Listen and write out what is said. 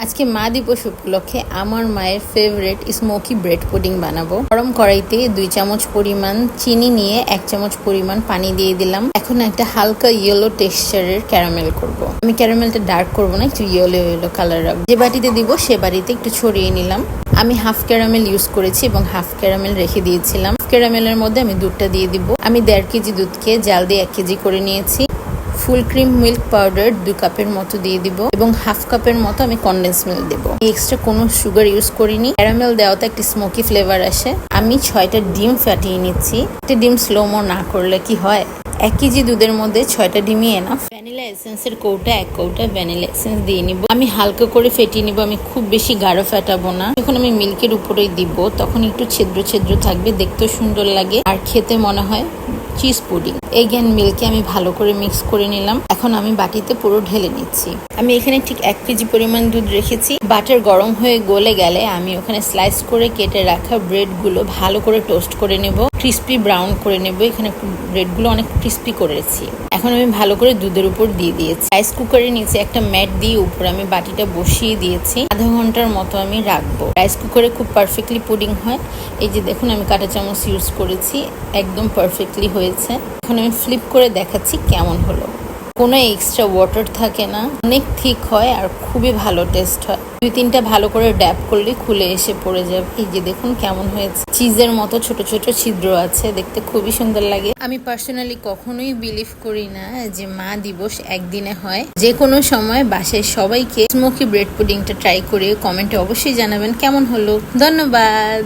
আজকে মা দিবস উপলক্ষে আমার মায়ের ফেভারিট স্মোকি ব্রেড পুডিং বানাবো। গরম কড়াইতে 2 চামচ পরিমাণ চিনি নিয়ে 1 চামচ পরিমাণ পানি দিয়ে দিলাম। এখন একটা হালকা ইয়েলো টেক্সচারের ক্যারামেল করব। আমি ক্যারামেলটা ডার্ক করব না, একটু ইয়েলো ইয়েলো কালার রাখবো। যে বাটিতে দিব সে বাটিতে একটু ছড়িয়ে নিলাম। আমি হাফ ক্যারামেল ইউজ করেছি এবং হাফ ক্যারামেল রেখে দিয়েছিলাম। ক্যারামেলের মধ্যে আমি দুধটা দিয়ে দিব। আমি 1.5 কেজি দুধকে জাল দিয়ে 1 কেজি করে নিয়েছি। ফুল ক্রিম মিল্ক পাউডার 2 কাপের মতো দিয়ে দিব এবং হাফ কাপের মতো আমি কনডেন্স মিল্ক দেবো। এক্সট্রা কোনো সুগার ইউজ করিনি। ক্যারামেল দেওয়াতে একটা স্মোকি ফ্লেভার আসে। আমি 6টা ডিম ফাটিয়ে নিচ্ছি। একটা ডিম স্লোমো না করলে কি হয়, 1 কেজি দুধের মধ্যে 6টা ডিমই এনাফ। ভ্যানিলা এসেন্সের কৌটা 1 কৌটা ভ্যানিলা এসেন্স দিয়ে নিব। আমি হালকা করে ফেটিয়ে নিব, আমি খুব বেশি গাঢ় ফেটাবো না। যখন আমি মিল্কের উপরেই দিব তখন একটু ছিদ্র ছিদ্র থাকবে, দেখতেও সুন্দর লাগে আর খেতে মনে হয় চিজ পুডিং। এগ এন্ড মিল্কে আমি ভালো করে মিক্স করে নিলাম। এখন আমি বাটিতে পুরো ঢেলে নিচ্ছি। আমি এখানে ঠিক 1 কেজি পরিমাণ দুধ রেখেছি। বাটার গরম হয়ে গলে গেলে আমি ওখানে স্লাইস করে কেটে রাখা ব্রেড গুলো ভালো করে টোস্ট করে নেব, ক্রিস্পি ব্রাউন করে নেব। এখানে ব্রেড গুলো অনেক ক্রিস্পি করেছি। এখন আমি ভালো করে দুধের উপর দিয়ে দিয়েছি। রাইস কুকারের নিচে একটা ম্যাট দিয়ে উপরে আমি বাটিটা বসিয়ে দিয়েছি। আধা ঘন্টার মতো আমি রাখবো। রাইস কুকারে খুব পারফেক্টলি পুডিং হয়। এই যে দেখুন, আমি কাঁটা চামচ ইউজ করেছি, একদম পারফেক্টলি হয়েছে। এখন আমি ফ্লিপ করে দেখাচ্ছি কেমন হলো। কোনো এক্সট্রা ওয়াটার থাকে না, অনেক থিক হয় আর খুবই ভালো টেস্ট হয়। 2-3টা ভালো করে ড্যাব করলে খুলে এসে পড়ে যাবে। এই যে দেখুন কেমন হয়েছে, চিজের মতো ছোট ছোট ছিদ্র আছে, দেখতে খুবই সুন্দর লাগে। আমি পার্সোনালি কখনোই বিলিভ করি না যে মা দিবস একদিনে হয়। যে কোনো সময় বাসায় সবাইকে স্মোকি ব্রেড পুডিংটা ট্রাই করে কমেন্টে অবশ্যই জানাবেন কেমন হলো। ধন্যবাদ।